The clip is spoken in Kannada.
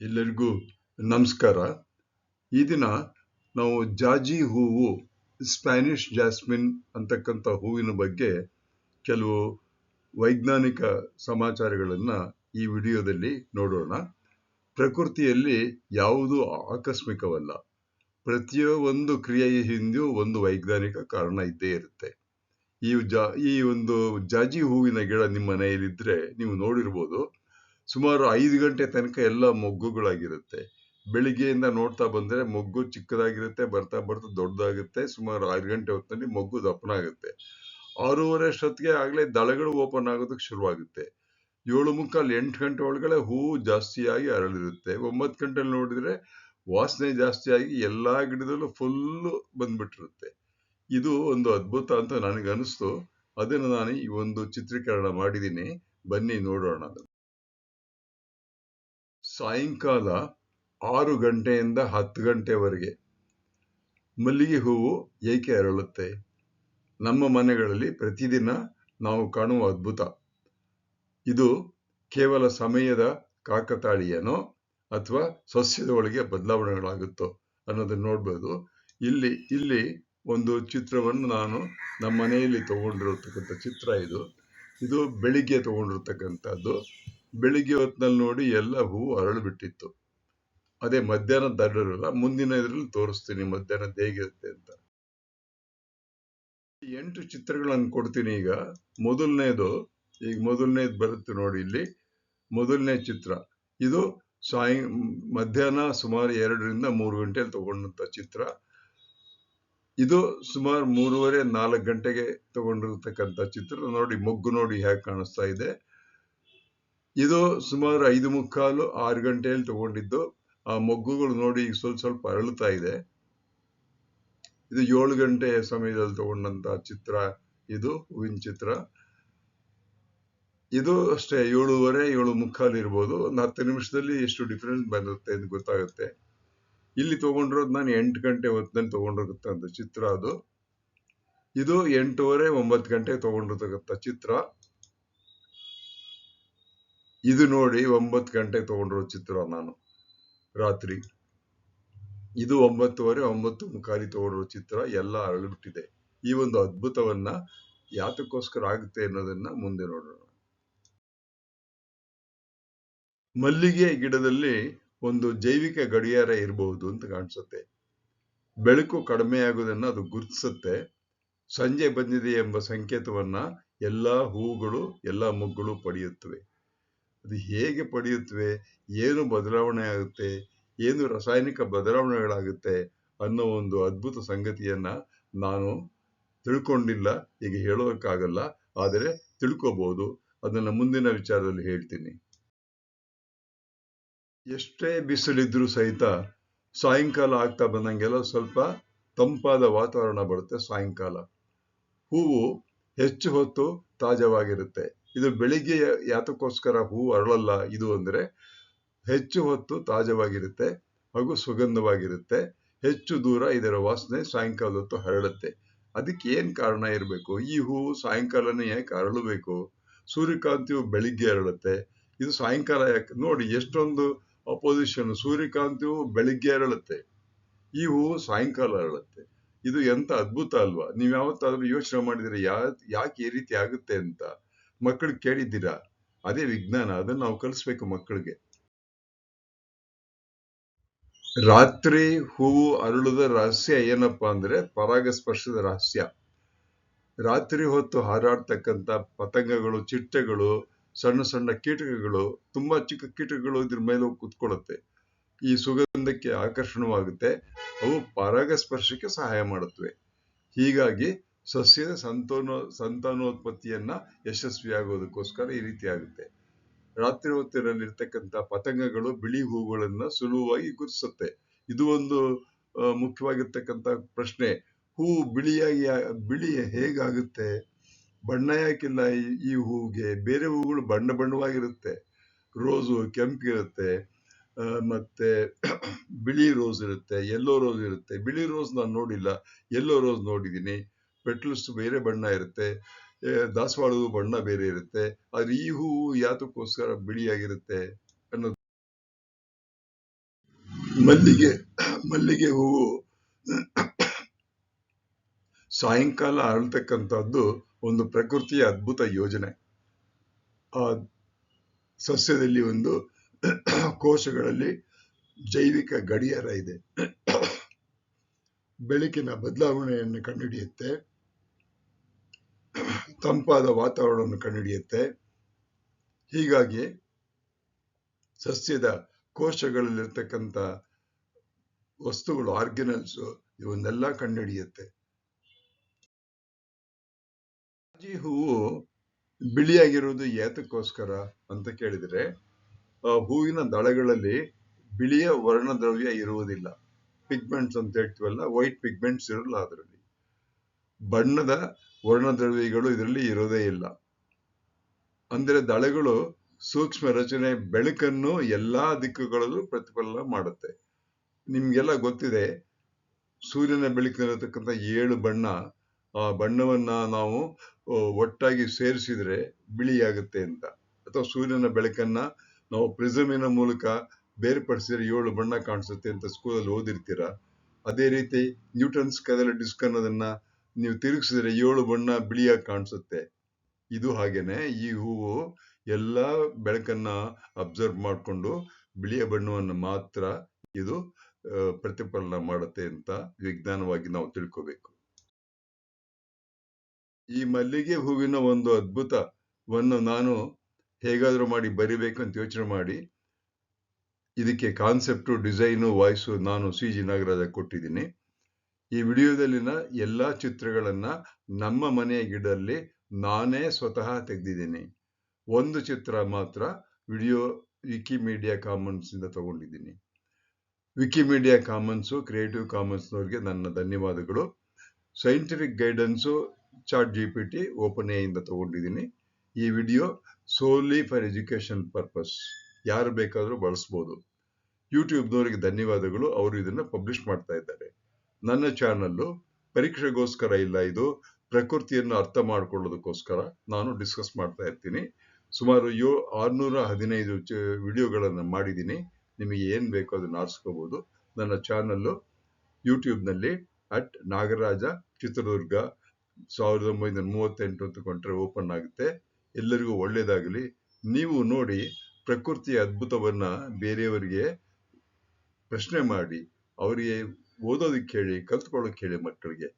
ಎಲ್ಲರಿಗೂ ನಮಸ್ಕಾರ. ಈ ದಿನ ನಾವು ಜಾಜಿ ಹೂವು, ಸ್ಪ್ಯಾನಿಷ್ ಜಾಸ್ಮಿನ್ ಅಂತಕ್ಕಂಥ ಹೂವಿನ ಬಗ್ಗೆ ಕೆಲವು ವೈಜ್ಞಾನಿಕ ಸಮಾಚಾರಗಳನ್ನ ಈ ವಿಡಿಯೋದಲ್ಲಿ ನೋಡೋಣ. ಪ್ರಕೃತಿಯಲ್ಲಿ ಯಾವುದೂ ಆಕಸ್ಮಿಕವಲ್ಲ. ಪ್ರತಿಯೊಂದು ಕ್ರಿಯೆಯ ಹಿಂದೆಯೂ ಒಂದು ವೈಜ್ಞಾನಿಕ ಕಾರಣ ಇದ್ದೇ ಇರುತ್ತೆ. ಈ ಒಂದು ಜಾಜಿ ಹೂವಿನ ಗಿಡ ನಿಮ್ಮ ಮನೆಯಲ್ಲಿದ್ರೆ ನೀವು ನೋಡಿರ್ಬೋದು, ಸುಮಾರು 5 ಗಂಟೆ ತನಕ ಎಲ್ಲ ಮೊಗ್ಗುಗಳಾಗಿರುತ್ತೆ. ಬೆಳಿಗ್ಗೆಯಿಂದ ನೋಡ್ತಾ ಬಂದ್ರೆ ಮೊಗ್ಗು ಚಿಕ್ಕದಾಗಿರುತ್ತೆ, ಬರ್ತಾ ಬರ್ತಾ ದೊಡ್ಡದಾಗುತ್ತೆ. ಸುಮಾರು 6 ಗಂಟೆ ಹೊತ್ತಿನಲ್ಲಿ ಮೊಗ್ಗು ದಪ್ಪನಾಗುತ್ತೆ. 6:30 ಅಷ್ಟೊತ್ತಿಗೆ ಆಗ್ಲೇ ದಳಗಳು ಓಪನ್ ಆಗೋದಕ್ಕೆ ಶುರುವಾಗುತ್ತೆ. 7:45 8 ಗಂಟೆ ಒಳಗಡೆ ಹೂವು ಜಾಸ್ತಿಯಾಗಿ ಅರಳಿರುತ್ತೆ. 9 ಗಂಟೆಲಿ ನೋಡಿದ್ರೆ ವಾಸನೆ ಜಾಸ್ತಿಯಾಗಿ ಎಲ್ಲಾ ಗಿಡದಲ್ಲೂ ಫುಲ್ಲು ಬಂದ್ಬಿಟ್ಟಿರುತ್ತೆ. ಇದು ಒಂದು ಅದ್ಭುತ ಅಂತ ನನಗೆ ಅನಿಸ್ತು. ಅದನ್ನು ನಾನು ಈ ಒಂದು ಚಿತ್ರೀಕರಣ ಮಾಡಿದ್ದೀನಿ. ಬನ್ನಿ ನೋಡೋಣ. ಸಾಯಂಕಾಲ 6 ಗಂಟೆಯಿಂದ 10 ಗಂಟೆವರೆಗೆ ಮಲ್ಲಿಗೆ ಹೂವು ಏಕೆ ಅರಳುತ್ತೆ? ನಮ್ಮ ಮನೆಗಳಲ್ಲಿ ಪ್ರತಿದಿನ ನಾವು ಕಾಣುವ ಅದ್ಭುತ. ಇದು ಕೇವಲ ಸಮಯದ ಕಾಕತಾಳೀಯನೋ ಅಥವಾ ಸಸ್ಯದ ಒಳಗೆ ಬದಲಾವಣೆಗಳಾಗುತ್ತೋ ಅನ್ನೋದನ್ನ ನೋಡ್ಬೋದು. ಇಲ್ಲಿ ಒಂದು ಚಿತ್ರವನ್ನು ನಾನು ನಮ್ಮ ಮನೆಯಲ್ಲಿ ತಗೊಂಡಿರತಕ್ಕಂಥ ಚಿತ್ರ ಇದು ಬೆಳಿಗ್ಗೆ ತಗೊಂಡಿರ್ತಕ್ಕಂಥದ್ದು. ಬೆಳಿಗ್ಗೆ ಹೊತ್ತಿನಲ್ಲಿ ನೋಡಿ ಎಲ್ಲ ಹೂವು ಅರಳು ಅದೇ ಮಧ್ಯಾಹ್ನದ ಅರಳಲ್ಲ, ಮುಂದಿನ ಇದರಲ್ಲಿ ತೋರಿಸ್ತೀನಿ ಮಧ್ಯಾಹ್ನದ ಹೇಗಿರುತ್ತೆ ಅಂತ. 8 ಚಿತ್ರಗಳನ್ನು ಕೊಡ್ತೀನಿ ಈಗ. ಮೊದಲನೇದು ಬರುತ್ತೆ ನೋಡಿ ಇಲ್ಲಿ. ಮೊದಲನೇ ಚಿತ್ರ ಇದು ಮಧ್ಯಾಹ್ನ ಸುಮಾರು 2ರಿಂದ 3 ಗಂಟೆಯಲ್ಲಿ ತಗೊಂಡಂತ ಚಿತ್ರ. ಇದು ಸುಮಾರು 3:30 4 ಗಂಟೆಗೆ ತಗೊಂಡಿರ್ತಕ್ಕಂಥ ಚಿತ್ರ. ನೋಡಿ ಮೊಗ್ಗು ನೋಡಿ ಹೇಗೆ ಕಾಣಿಸ್ತಾ ಇದೆ. ಇದು ಸುಮಾರು 5:45 6 ಗಂಟೆಯಲ್ಲಿ ತಗೊಂಡಿದ್ದು. ಆ ಮೊಗ್ಗುಗಳು ನೋಡಿ ಸ್ವಲ್ಪ ಅರಳುತ್ತಾ ಇದೆ. ಇದು 7 ಗಂಟೆ ಸಮಯದಲ್ಲಿ ತಗೊಂಡಂತ ಚಿತ್ರ. ಇದು ಹೂವಿನ ಚಿತ್ರ. ಇದು ಅಷ್ಟೇ 7:30 7:45 ಇರ್ಬೋದು. ಒಂದು 10 ನಿಮಿಷದಲ್ಲಿ ಎಷ್ಟು ಡಿಫರೆನ್ಸ್ ಬರುತ್ತೆ ಅಂತ ಗೊತ್ತಾಗುತ್ತೆ. ಇಲ್ಲಿ ತಗೊಂಡಿರೋದು ನಾನು 8 ಗಂಟೆ ಹೊತ್ತಿನಲ್ಲಿ ತಗೊಂಡಿರ್ತಕ್ಕಂಥ ಚಿತ್ರ. ಇದು 8:30 9 ಗಂಟೆ ತಗೊಂಡಿರ್ತಕ್ಕಂಥ ಚಿತ್ರ. ಇದು ನೋಡಿ 9 ಗಂಟೆ ತಗೊಂಡಿರೋ ಚಿತ್ರ ನಾನು ರಾತ್ರಿ. ಇದು 9:30 9:45 ತಗೊಂಡಿರೋ ಚಿತ್ರ. ಎಲ್ಲ ಅರಳಿಬಿಟ್ಟಿದೆ. ಈ ಒಂದು ಅದ್ಭುತವನ್ನ ಯಾತಕ್ಕೋಸ್ಕರ ಆಗುತ್ತೆ ಅನ್ನೋದನ್ನ ಮುಂದೆ ನೋಡೋಣ. ಮಲ್ಲಿಗೆ ಗಿಡದಲ್ಲಿ ಒಂದು ಜೈವಿಕ ಗಡಿಯಾರ ಇರಬಹುದು ಅಂತ ಕಾಣಿಸುತ್ತೆ. ಬೆಳಕು ಕಡಿಮೆ ಆಗುವುದನ್ನ ಅದು ಗುರುತಿಸುತ್ತೆ. ಸಂಜೆ ಬಂದಿದೆ ಎಂಬ ಸಂಕೇತವನ್ನ ಎಲ್ಲಾ ಹೂವುಗಳು ಎಲ್ಲಾ ಮೊಗ್ಗುಗಳು ಪಡೆಯುತ್ತವೆ. ಅದು ಹೇಗೆ ಪಡೆಯುತ್ತವೆ, ಏನು ಬದಲಾವಣೆ ಆಗುತ್ತೆ, ಏನು ರಾಸಾಯನಿಕ ಬದಲಾವಣೆಗಳಾಗುತ್ತೆ ಅನ್ನೋ ಒಂದು ಅದ್ಭುತ ಸಂಗತಿಯನ್ನ ನಾನು ತಿಳ್ಕೊಂಡಿಲ್ಲ, ಈಗ ಹೇಳೋದಕ್ಕಾಗಲ್ಲ. ಆದರೆ ತಿಳ್ಕೋಬಹುದು. ಅದನ್ನ ಮುಂದಿನ ವಿಚಾರದಲ್ಲಿ ಹೇಳ್ತೀನಿ. ಎಷ್ಟೇ ಬಿಸಿಲಿದ್ರೂ ಸಹಿತ ಸಾಯಂಕಾಲ ಆಗ್ತಾ ಬಂದಂಗೆಲ್ಲ ಸ್ವಲ್ಪ ತಂಪಾದ ವಾತಾವರಣ ಬರುತ್ತೆ. ಸಾಯಂಕಾಲ ಹೂವು ಹೆಚ್ಚು ಹೊತ್ತು ತಾಜಾವಾಗಿರುತ್ತೆ. ಇದು ಬೆಳಿಗ್ಗೆ ಯಾತಕ್ಕೋಸ್ಕರ ಹೂವು ಅರಳಲ್ಲ ಇದು ಅಂದ್ರೆ, ಹೆಚ್ಚು ಹೊತ್ತು ತಾಜಾವಾಗಿರುತ್ತೆ ಹಾಗೂ ಸುಗಂಧವಾಗಿರುತ್ತೆ. ಹೆಚ್ಚು ದೂರ ಇದರ ವಾಸನೆ ಸಾಯಂಕಾಲದ ಹೊತ್ತು ಹರಡುತ್ತೆ. ಅದಕ್ಕೆ ಏನ್ ಕಾರಣ ಇರಬೇಕು? ಈ ಹೂವು ಸಾಯಂಕಾಲನೇ ಯಾಕೆ ಅರಳಬೇಕು? ಸೂರ್ಯಕಾಂತಿಯು ಬೆಳಿಗ್ಗೆ ಅರಳುತ್ತೆ, ಇದು ಸಾಯಂಕಾಲ ಯಾಕೆ? ನೋಡಿ ಎಷ್ಟೊಂದು ಅಪೋಸಿಷನ್. ಸೂರ್ಯಕಾಂತಿಯು ಬೆಳಿಗ್ಗೆ ಅರಳುತ್ತೆ, ಈ ಹೂವು ಸಾಯಂಕಾಲ ಅರಳುತ್ತೆ. ಇದು ಎಂತ ಅದ್ಭುತ ಅಲ್ವಾ? ನೀವ್ ಯಾವತ್ತಾದ್ರೂ ಯೋಚನೆ ಮಾಡಿದ್ರೆ ಯಾಕೆ ಈ ರೀತಿ ಆಗುತ್ತೆ ಅಂತ? ಮಕ್ಕಳಿಗೆ ಕೇಳಿದ್ದೀರಾ? ಅದೇ ವಿಜ್ಞಾನ. ಅದನ್ನ ನಾವು ಕಲಿಸ್ಬೇಕು ಮಕ್ಕಳಿಗೆ. ರಾತ್ರಿ ಹೂವು ಅರಳುದ ರಹಸ್ಯ ಏನಪ್ಪಾ ಅಂದ್ರೆ ಪರಾಗಸ್ಪರ್ಶದ ರಹಸ್ಯ. ರಾತ್ರಿ ಹೊತ್ತು ಹಾರಾಡ್ತಕ್ಕಂಥ ಪತಂಗಗಳು, ಚಿಟ್ಟೆಗಳು, ಸಣ್ಣ ಸಣ್ಣ ಕೀಟಕಗಳು, ತುಂಬಾ ಚಿಕ್ಕ ಕೀಟಗಳು ಇದ್ರ ಮೇಲೆ ಕುತ್ಕೊಳ್ಳುತ್ತೆ. ಈ ಸುಗಂಧಕ್ಕೆ ಆಕರ್ಷಣವಾಗುತ್ತೆ. ಅವು ಪರಾಗಸ್ಪರ್ಶಕ್ಕೆ ಸಹಾಯ ಮಾಡುತ್ತವೆ. ಹೀಗಾಗಿ ಸಸ್ಯದ ಸಂತಾನೋತ್ಪತ್ತಿಯನ್ನ ಯಶಸ್ವಿಯಾಗೋದಕ್ಕೋಸ್ಕರ ಈ ರೀತಿ ಆಗುತ್ತೆ. ರಾತ್ರಿ ಹೊತ್ತಿನಲ್ಲಿರ್ತಕ್ಕಂಥ ಪತಂಗಗಳು ಬಿಳಿ ಹೂಗಳನ್ನ ಸುಲಭವಾಗಿ ಗುರುತಿಸುತ್ತೆ. ಇದು ಒಂದು ಮುಖ್ಯವಾಗಿರ್ತಕ್ಕಂಥ ಪ್ರಶ್ನೆ. ಹೂವು ಬಿಳಿ ಹೇಗಾಗುತ್ತೆ? ಬಣ್ಣ ಯಾಕಿಲ್ಲ ಈ ಹೂವಿಗೆ? ಬೇರೆ ಹೂಗಳು ಬಣ್ಣವಾಗಿರುತ್ತೆ. ರೋಸು ಕೆಂಪಿರುತ್ತೆ, ಮತ್ತೆ ಬಿಳಿ ರೋಸ್ ಇರುತ್ತೆ, ಯೆಲ್ಲೋ ರೋಸ್ ಇರುತ್ತೆ. ಬಿಳಿ ರೋಸ್ ನಾನು ನೋಡಿಲ್ಲ, ಯೆಲ್ಲೋ ರೋಸ್ ನೋಡಿದ್ದೀನಿ. ಪೆಟ್ಲ್ಸ್ ಬೇರೆ ಬಣ್ಣ ಇರುತ್ತೆ, ದಾಸವಾಳದ ಬಣ್ಣ ಬೇರೆ ಇರುತ್ತೆ. ಆದ್ರೆ ಈ ಹೂವು ಯಾತಕ್ಕೋಸ್ಕರ ಬಿಳಿಯಾಗಿರುತ್ತೆ ಅನ್ನೋದು ಮಲ್ಲಿಗೆ ಮಲ್ಲಿಗೆ ಹೂವು ಸಾಯಂಕಾಲ ಅರಳ್ತಕ್ಕಂಥದ್ದು ಒಂದು ಪ್ರಕೃತಿಯ ಅದ್ಭುತ ಯೋಜನೆ. ಆ ಸಸ್ಯದಲ್ಲಿ ಒಂದು ಕೋಶಗಳಲ್ಲಿ ಜೈವಿಕ ಗಡಿಯಾರ ಇದೆ. ಬೆಳಕಿನ ಬದಲಾವಣೆಯನ್ನು ಕಂಡುಹಿಡಿಯುತ್ತೆ, ತಂಪಾದ ವಾತಾವರಣವನ್ನು ಕಂಡುಹಿಡಿಯುತ್ತೆ. ಹೀಗಾಗಿ ಸಸ್ಯದ ಕೋಶಗಳಲ್ಲಿರ್ತಕ್ಕಂಥ ವಸ್ತುಗಳು, ಆರ್ಗನಲ್ಸ್, ಇವನ್ನೆಲ್ಲ ಕಂಡುಹಿಡಿಯುತ್ತೆ. ಜಾಜಿ ಹೂವು ಬಿಳಿಯಾಗಿರುವುದು ಏತಕ್ಕೋಸ್ಕರ ಅಂತ ಕೇಳಿದ್ರೆ, ಆ ಹೂವಿನ ದಳಗಳಲ್ಲಿ ಬಿಳಿಯ ವರ್ಣದ್ರವ್ಯ ಇರುವುದಿಲ್ಲ. ಪಿಗ್ಮೆಂಟ್ಸ್ ಅಂತ ಹೇಳ್ತೀವಲ್ಲ, ವೈಟ್ ಪಿಗ್ಮೆಂಟ್ಸ್ ಇರಲ್ಲ ಅದರಲ್ಲಿ. ಬಣ್ಣದ ವರ್ಣದ್ರವ್ಯಗಳು ಇದರಲ್ಲಿ ಇರೋದೇ ಇಲ್ಲ. ಅಂದ್ರೆ ದಳಗಳು ಸೂಕ್ಷ್ಮ ರಚನೆ, ಬೆಳಕನ್ನು ಎಲ್ಲಾ ದಿಕ್ಕುಗಳಲ್ಲೂ ಪ್ರತಿಫಲನ ಮಾಡುತ್ತೆ. ನಿಮ್ಗೆಲ್ಲ ಗೊತ್ತಿದೆ, ಸೂರ್ಯನ ಬೆಳಕಿನಲ್ಲಿರತಕ್ಕಂಥ 7 ಬಣ್ಣ, ಆ ಬಣ್ಣವನ್ನ ನಾವು ಒಟ್ಟಾಗಿ ಸೇರಿಸಿದ್ರೆ ಬಿಳಿಯಾಗುತ್ತೆ ಅಂತ. ಅಥವಾ ಸೂರ್ಯನ ಬೆಳಕನ್ನ ನಾವು ಪ್ರಿಸಮಿನ ಮೂಲಕ ಬೇರ್ಪಡಿಸಿದ್ರೆ 7 ಬಣ್ಣ ಕಾಣಿಸುತ್ತೆ ಅಂತ ಸ್ಕೂಲಲ್ಲಿ ಓದಿರ್ತೀರ. ಅದೇ ರೀತಿ ನ್ಯೂಟನ್ಸ್ ಕದಲ ಡಿಸ್ಕ್ ಅನ್ನೋದನ್ನ ನೀವು ತಿರುಗಿಸಿದ್ರೆ 7 ಬಣ್ಣ ಬಿಳಿಯಾಗಿ ಕಾಣಿಸುತ್ತೆ. ಇದು ಹಾಗೇನೆ ಈ ಹೂವು ಎಲ್ಲಾ ಬೆಳಕನ್ನ ಅಬ್ಸರ್ವ್ ಮಾಡಿಕೊಂಡು ಬಿಳಿಯ ಬಣ್ಣವನ್ನು ಮಾತ್ರ ಇದು ಪ್ರತಿಫಲನ ಮಾಡುತ್ತೆ ಅಂತ ವಿಜ್ಞಾನವಾಗಿ ನಾವು ತಿಳ್ಕೋಬೇಕು. ಈ ಮಲ್ಲಿಗೆ ಹೂವಿನ ಒಂದು ಅದ್ಭುತವನ್ನು ನಾನು ಹೇಗಾದ್ರೂ ಮಾಡಿ ಬರಿಬೇಕು ಅಂತ ಯೋಚನೆ ಮಾಡಿ, ಇದಕ್ಕೆ ಕಾನ್ಸೆಪ್ಟು, ಡಿಸೈನು, ವಾಯ್ಸು ನಾನು CG ನಾಗರಾಜ ಕೊಟ್ಟಿದ್ದೀನಿ. ಈ ವಿಡಿಯೋದಲ್ಲಿನ ಎಲ್ಲಾ ಚಿತ್ರಗಳನ್ನ ನಮ್ಮ ಮನೆಯ ಗಿಡದಲ್ಲಿ ನಾನೇ ಸ್ವತಃ ತೆಗೆದಿದ್ದೀನಿ. ಒಂದು ಚಿತ್ರ ಮಾತ್ರ ವಿಡಿಯೋ ವಿಕಿಮೀಡಿಯಾ ಕಾಮನ್ಸ್ ಇಂದ ತಗೊಂಡಿದ್ದೀನಿ. ವಿಕಿಮೀಡಿಯಾ ಕಾಮನ್ಸು, ಕ್ರಿಯೇಟಿವ್ ಕಾಮನ್ಸ್ನವ್ರಿಗೆ ನನ್ನ ಧನ್ಯವಾದಗಳು. ಸೈಂಟಿಫಿಕ್ ಗೈಡೆನ್ಸು ChatGPT, OpenAI ಇಂದ ತಗೊಂಡಿದ್ದೀನಿ. ಈ video solely for education purpose, ಯಾರು ಬೇಕಾದರೂ ಬಳಸ್ಬೋದು. ಯೂಟ್ಯೂಬ್ನವರಿಗೆ ಧನ್ಯವಾದಗಳು, ಅವರು ಇದನ್ನ ಪಬ್ಲಿಷ್ ಮಾಡ್ತಾ ಇದ್ದಾರೆ. ನನ್ನ ಚಾನಲ್ಲು ಪರೀಕ್ಷೆಗೋಸ್ಕರ ಇಲ್ಲ, ಇದು ಪ್ರಕೃತಿಯನ್ನು ಅರ್ಥ ಮಾಡ್ಕೊಳ್ಳೋದಕ್ಕೋಸ್ಕರ ನಾನು ಡಿಸ್ಕಸ್ ಮಾಡ್ತಾ ಇರ್ತೀನಿ. ಸುಮಾರು 615 ವಿಡಿಯೋಗಳನ್ನು ಮಾಡಿದ್ದೀನಿ. ನಿಮಗೆ ಏನ್ ಬೇಕೋ ಅದನ್ನ ಆರಿಸ್ಕೋಬಹುದು. ನನ್ನ ಚಾನಲ್ಲು ಯೂಟ್ಯೂಬ್ನಲ್ಲಿ @ನಾಗರಾಜ ಚಿತ್ರದುರ್ಗ 1938 ಅಂತ ಕೊಂಡ್ರೆ ಓಪನ್ ಆಗುತ್ತೆ. ಎಲ್ಲರಿಗೂ ಒಳ್ಳೇದಾಗಲಿ. ನೀವು ನೋಡಿ ಪ್ರಕೃತಿಯ ಅದ್ಭುತವನ್ನ ಬೇರೆಯವರಿಗೆ ಪ್ರಶ್ನೆ ಮಾಡಿ, ಅವರಿಗೆ ಓದೋದಕ್ಕೆ ಹೇಳಿ, ಕಲ್ತ್ಕೊಳ್ಳೋಕೆ ಹೇಳಿ ಮಕ್ಕಳಿಗೆ.